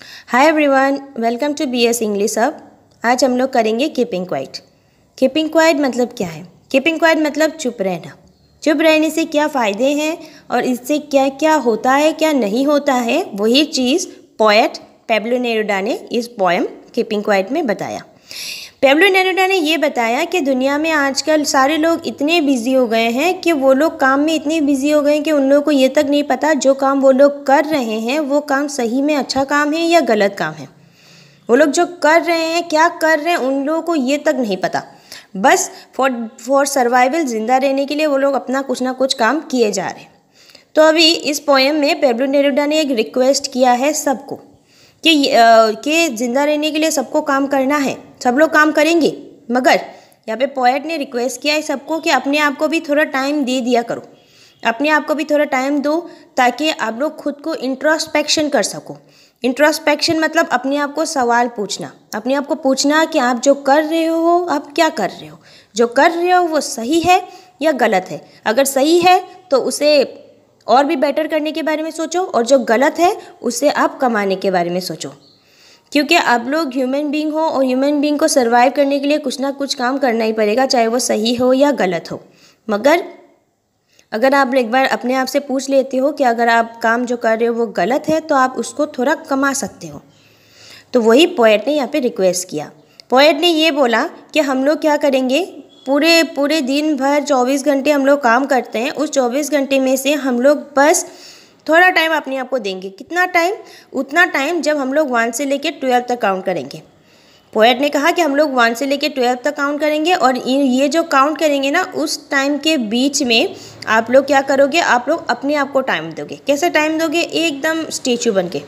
Hi everyone, welcome to BS English अब। आज हम लोग करेंगे कीपिंग क्वाइट। कीपिंग क्वाइट मतलब क्या है? कीपिंग क्वाइट मतलब चुप रहना। चुप रहने से क्या फ़ायदे हैं और इससे क्या क्या होता है, क्या नहीं होता है, वही चीज़ पोएट पैब्लो नेरुदा ने इस पोएम कीपिंग क्वाइट में बताया। पैब्लो नेरुदा ने ये बताया कि दुनिया में आजकल सारे लोग इतने बिजी हो गए हैं कि वो लोग काम में इतने बिजी हो गए हैं कि उन लोगों को ये तक नहीं पता जो काम वो लोग कर रहे हैं वो काम सही में अच्छा काम है या गलत काम है। वो लोग जो कर रहे हैं, क्या कर रहे हैं, उन लोगों को ये तक नहीं पता। बस फॉर सर्वाइवल, जिंदा रहने के लिए वो लोग अपना कुछ ना कुछ काम किए जा रहे हैं। तो अभी इस पोएम में पैब्लो नेरुदा ने एक रिक्वेस्ट किया है सबको कि ज़िंदा रहने के लिए सबको काम करना है। सब लोग काम करेंगे, मगर यहाँ पे पोएट ने रिक्वेस्ट किया है सबको कि अपने आप को भी थोड़ा टाइम दे दिया करो। अपने आप को भी थोड़ा टाइम दो ताकि आप लोग खुद को इंट्रोस्पेक्शन कर सको। इंट्रोस्पेक्शन मतलब अपने आप को सवाल पूछना, अपने आप को पूछना कि आप जो कर रहे हो, आप क्या कर रहे हो, जो कर रहे हो वो सही है या गलत है। अगर सही है तो उसे और भी बेटर करने के बारे में सोचो, और जो गलत है उसे आप कमाने के बारे में सोचो। क्योंकि आप लोग ह्यूमन बीइंग हो और ह्यूमन बीइंग को सर्वाइव करने के लिए कुछ ना कुछ काम करना ही पड़ेगा, चाहे वो सही हो या गलत हो। मगर अगर आप एक बार अपने आप से पूछ लेते हो कि अगर आप काम जो कर रहे हो वो गलत है तो आप उसको थोड़ा कमा सकते हो। तो वही पोएट ने यहाँ पे रिक्वेस्ट किया। पोएट ने ये बोला कि हम लोग क्या करेंगे, पूरे दिन भर 24 घंटे हम लोग काम करते हैं। उस 24 घंटे में से हम लोग बस थोड़ा टाइम अपने आप को देंगे। कितना टाइम? उतना टाइम जब हम लोग 1 से लेकर 12 तक काउंट करेंगे। पोएट ने कहा कि हम लोग 1 से लेकर 12 तक काउंट करेंगे, और ये जो काउंट करेंगे ना, उस टाइम के बीच में आप लोग क्या करोगे, आप लोग अपने आप को टाइम दोगे। कैसे टाइम दोगे? एकदम स्टैचू बन के।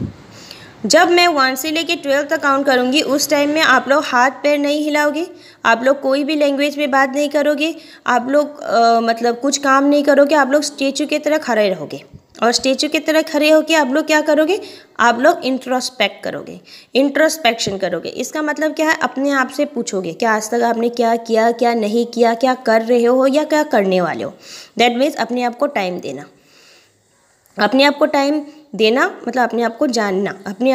जब मैं 1 से लेके 12 तक काउंट करूँगी, उस टाइम में आप लोग हाथ पैर नहीं हिलाओगे, आप लोग कोई भी लैंग्वेज में बात नहीं करोगे, आप लोग मतलब कुछ काम नहीं करोगे, आप लोग स्टैचू की तरह खड़े रहोगे। और स्टैचू की तरह खड़े होकर आप लोग क्या करोगे, आप लोग इंट्रोस्पेक्ट करोगे, इंट्रोस्पेक्शन करोगे। इसका मतलब क्या है? अपने आप से पूछोगे कि आज तक आपने क्या किया, क्या नहीं किया, क्या कर रहे हो या क्या करने वाले हो। दैट मीन्स अपने आप को टाइम देना। अपने आप को टाइम देना मतलब अपने आप को जानना, अपने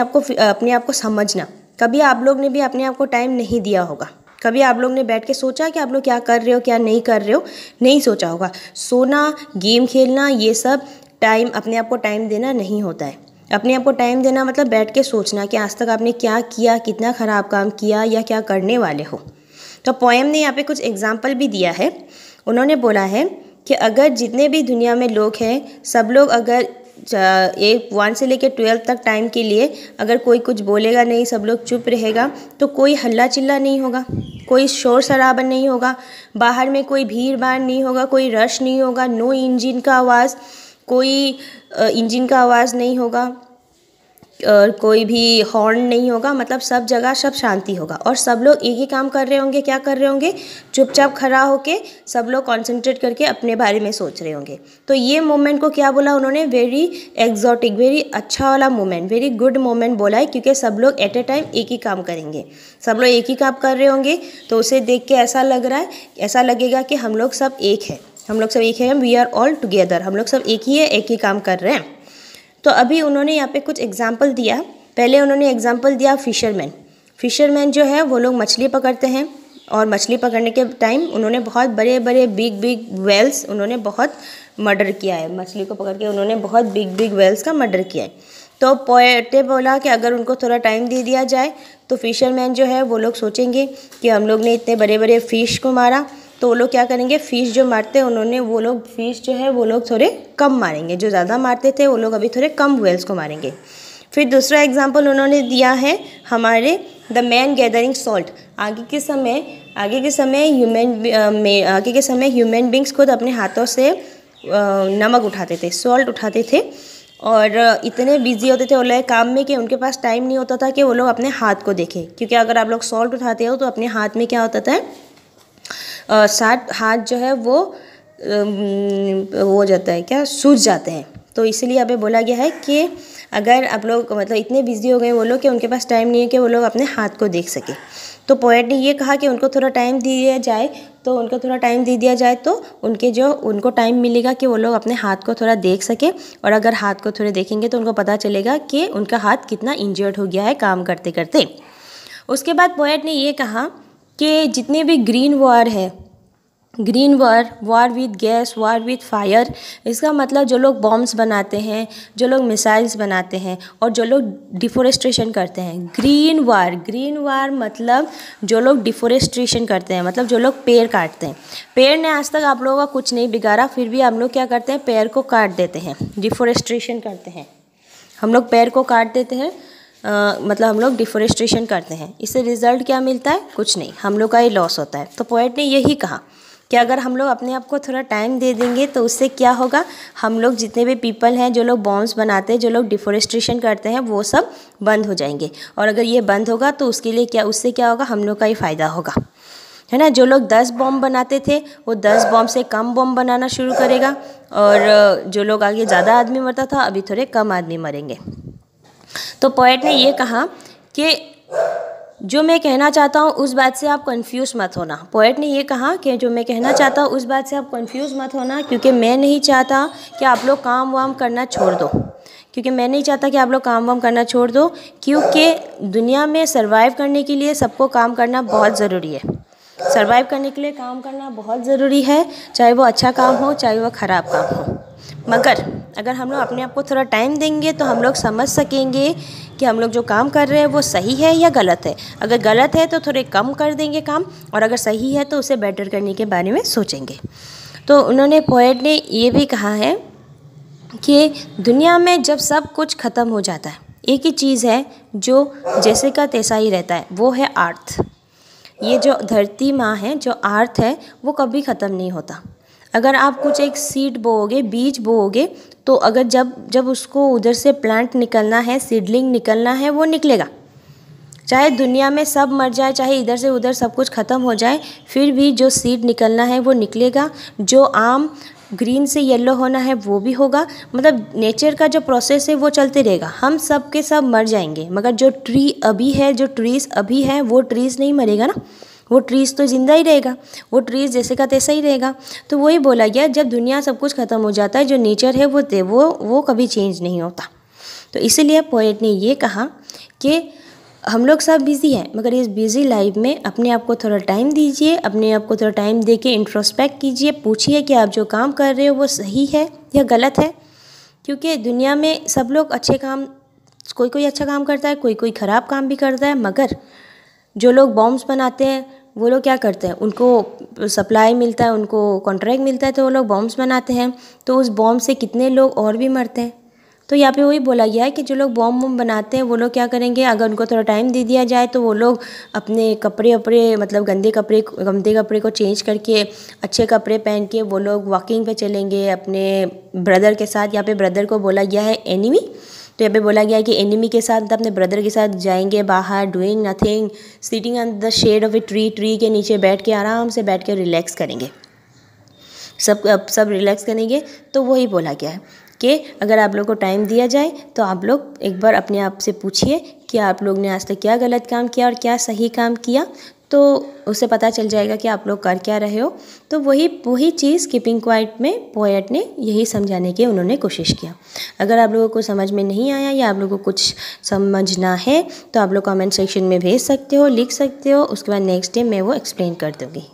आप को समझना। कभी आप लोग ने भी अपने आप को टाइम नहीं दिया होगा। कभी आप लोग ने बैठ के सोचा कि आप लोग क्या कर रहे हो, क्या नहीं कर रहे हो? नहीं सोचा होगा। सोना, गेम खेलना, ये सब टाइम, अपने आप को टाइम देना नहीं होता है। अपने आप को टाइम देना मतलब बैठ के सोचना कि आज तक आपने क्या किया, कितना ख़राब काम किया या क्या करने वाले हो। तो पोएम ने यहाँ पे कुछ एग्जाम्पल भी दिया है। उन्होंने बोला है कि अगर जितने भी दुनिया में लोग हैं, सब लोग अगर 1 से लेकर 12 तक टाइम के लिए अगर कोई कुछ बोलेगा नहीं, सब लोग चुप रहेगा, तो कोई हल्ला चिल्ला नहीं होगा, कोई शोर शराबा नहीं होगा, बाहर में कोई भीड़ भाड़ नहीं होगा, कोई रश नहीं होगा, नो इंजन का आवाज़, कोई इंजन का आवाज़ नहीं होगा, और कोई भी हॉर्न नहीं होगा। मतलब सब जगह सब शांति होगा और सब लोग एक ही काम कर रहे होंगे। क्या कर रहे होंगे? चुपचाप खड़ा होके सब लोग कॉन्सेंट्रेट करके अपने बारे में सोच रहे होंगे। तो ये मोमेंट को क्या बोला उन्होंने? वेरी एग्जॉटिक, वेरी अच्छा वाला मोमेंट, वेरी गुड मोमेंट बोला है, क्योंकि सब लोग एट ए टाइम एक ही काम करेंगे। सब लोग एक ही काम कर रहे होंगे, तो उसे देख के ऐसा लग रहा है, ऐसा लगेगा कि हम लोग सब एक है, हम लोग सब एक है, वी आर ऑल टुगेदर, हम लोग सब एक ही है, एक ही काम कर रहे हैं। तो अभी उन्होंने यहाँ पे कुछ एग्जाम्पल दिया। पहले उन्होंने एग्जाम्पल दिया फिशरमैन जो है वो लोग मछली पकड़ते हैं, और मछली पकड़ने के टाइम उन्होंने बहुत बड़े बड़े बिग वेल्स उन्होंने बहुत मर्डर किया है। मछली को पकड़ के उन्होंने बहुत बिग वेल्स का मर्डर किया है। तो पोएट ने बोला कि अगर उनको थोड़ा टाइम दे दिया जाए तो फिशरमैन जो है वो लोग सोचेंगे कि हम लोग ने इतने बड़े बड़े फिश को मारा, तो वो लोग क्या करेंगे, फ़िश जो मारते हैं उन्होंने, वो लोग फ़िश जो है वो लोग थोड़े कम मारेंगे। जो ज़्यादा मारते थे वो लोग अभी थोड़े कम वेल्स को मारेंगे। फिर दूसरा एग्जांपल उन्होंने दिया है हमारे द मैन गैदरिंग सॉल्ट। आगे के समय ह्यूमन बींग्स खुद अपने हाथों से नमक उठाते थे, सॉल्ट उठाते थे, और इतने बिजी होते थे वो लोग काम में कि उनके पास टाइम नहीं होता था कि वो लोग अपने हाथ को देखें। क्योंकि अगर आप लोग सॉल्ट उठाते हो तो अपने हाथ में क्या होता था, हाथ जो है वो हो जाता है, क्या सूज जाते हैं। तो इसलिए अभी बोला गया है कि अगर आप लोग मतलब इतने बिजी हो गए वो लोग कि उनके पास टाइम नहीं है कि वो लोग अपने हाथ को देख सके। तो पोएट ने ये कहा कि उनको थोड़ा टाइम दिया जाए तो उनको थोड़ा टाइम दे दिया जाए तो उनको टाइम मिलेगा कि वो लोग अपने हाथ को थोड़ा देख सके, और अगर हाथ को थोड़े देखेंगे तो उनको पता चलेगा कि उनका हाथ कितना इंजर्ड हो गया है काम करते करते। उसके बाद पोएट ने ये कहा कि जितने भी ग्रीन वॉर है, green war with gas, war with fire, इसका मतलब जो लोग बॉम्ब्स बनाते हैं, जो लोग मिसाइल्स बनाते हैं और जो लोग डिफोरेस्ट्रेशन करते हैं। ग्रीन वार मतलब जो लोग डिफोरेस्ट्रेशन करते हैं, मतलब जो लोग पेड़ काटते हैं। पेड़ ने आज तक आप लोगों का कुछ नहीं बिगाड़ा, फिर भी हम लोग क्या करते हैं, पेड़ को काट देते हैं, डिफोरेस्ट्रेशन करते हैं। हम लोग पेड़ को काट देते हैं, मतलब हम लोग डिफोरेस्ट्रेशन करते हैं। इससे रिज़ल्ट क्या मिलता है? कुछ नहीं, हम लोग का ही लॉस होता है। तो पोएट ने यही कहा कि अगर हम लोग अपने आप को थोड़ा टाइम दे देंगे तो उससे क्या होगा, हम लोग जितने भी पीपल हैं, जो लोग बॉम्ब्स बनाते हैं, जो लोग डिफोरेस्ट्रेशन करते हैं, वो सब बंद हो जाएंगे। और अगर ये बंद होगा तो उससे क्या होगा, हम लोग का ही फ़ायदा होगा, है ना। जो लोग 10 बॉम्ब बनाते थे वो 10 बॉम्ब से कम बॉम्ब बनाना शुरू करेगा, और जो लोग आगे ज़्यादा आदमी मरता था अभी थोड़े कम आदमी मरेंगे। तो पोएट ने ये कहा कि जो मैं कहना चाहता हूँ उस बात से आप कंफ्यूज मत होना। पोएट ने ये कहा कि जो मैं कहना चाहता हूँ उस बात से आप कंफ्यूज मत होना, क्योंकि मैं नहीं चाहता कि आप लोग काम वाम करना छोड़ दो, क्योंकि दुनिया में सर्वाइव करने के लिए सबको काम करना बहुत ज़रूरी है। सर्वाइव करने के लिए काम करना बहुत ज़रूरी है, चाहे वो अच्छा काम हो चाहे वो ख़राब काम हो। मगर अगर हम लोग अपने आप को थोड़ा टाइम देंगे तो हम लोग समझ सकेंगे कि हम लोग जो काम कर रहे हैं वो सही है या गलत है। अगर गलत है तो थोड़े कम कर देंगे काम, और अगर सही है तो उसे बेटर करने के बारे में सोचेंगे। तो पोएट ने ये भी कहा है कि दुनिया में जब सब कुछ ख़त्म हो जाता है, एक ही चीज़ है जो जैसे का तैसा ही रहता है, वो है अर्थ। ये जो धरती माँ है, जो अर्थ है, वो कभी ख़त्म नहीं होता। अगर आप कुछ एक सीड बोओगे, बीज बोओगे, तो अगर जब उसको उधर से प्लांट निकलना है, सीडलिंग निकलना है, वो निकलेगा। चाहे दुनिया में सब मर जाए, चाहे इधर से उधर सब कुछ ख़त्म हो जाए, फिर भी जो सीड निकलना है वो निकलेगा। जो आम ग्रीन से येलो होना है वो भी होगा। मतलब नेचर का जो प्रोसेस है वो चलते रहेगा। हम सब के सब मर जाएंगे, मगर जो ट्रीज़ अभी है वो ट्रीज़ नहीं मरेगा ना, वो ट्रीज़ तो ज़िंदा ही रहेगा, वो ट्रीज़ जैसे का तैसा ही रहेगा। तो वही बोला गया, जब दुनिया सब कुछ ख़त्म हो जाता है, जो नेचर है वो कभी चेंज नहीं होता। तो इसीलिए पोएट ने ये कहा कि हम लोग सब बिज़ी हैं, मगर इस बिज़ी लाइफ में अपने आप को थोड़ा टाइम दीजिए, अपने आप को थोड़ा टाइम दे के इंट्रोस्पेक्ट कीजिए, पूछिए कि आप जो काम कर रहे हो वो सही है या गलत है। क्योंकि दुनिया में सब लोग अच्छे काम, कोई अच्छा काम करता है, कोई ख़राब काम भी करता है। मगर जो लोग बॉम्ब्स बनाते हैं वो लोग क्या करते हैं, उनको सप्लाई मिलता है, उनको कॉन्ट्रैक्ट मिलता है, तो वो लोग बॉम्ब्स बनाते हैं। तो उस बॉम्ब से कितने लोग और भी मरते हैं। तो यहाँ पे वही बोला गया है कि जो लोग बॉम्ब बनाते हैं वो लोग क्या करेंगे, अगर उनको थोड़ा टाइम दे दिया जाए तो वो लोग अपने कपड़े मतलब गंदे कपड़े को चेंज करके अच्छे कपड़े पहन के वो लोग वॉकिंग पे चलेंगे अपने ब्रदर के साथ। यहाँ पे ब्रदर को बोला गया है एनिमी, तो यहाँ पे बोला गया है कि एनिमी के साथ, अपने ब्रदर के साथ जाएंगे बाहर, doing nothing, sitting on the shade of a tree के नीचे बैठ के आराम से बैठ के रिलैक्स करेंगे, सब रिलैक्स करेंगे। तो वही बोला गया है कि अगर आप लोग को टाइम दिया जाए तो आप लोग एक बार अपने आप से पूछिए कि आप लोग ने आज तक क्या गलत काम किया और क्या सही काम किया, तो उससे पता चल जाएगा कि आप लोग कर क्या रहे हो। तो वही चीज़ कीपिंग क्वाइट में पोएट ने यही समझाने की उन्होंने कोशिश किया। अगर आप लोगों को समझ में नहीं आया या आप लोगों को कुछ समझना है तो आप लोग कमेंट सेक्शन में भेज सकते हो, लिख सकते हो, उसके बाद नेक्स्ट डे मैं वो एक्सप्लेन कर दूँगी।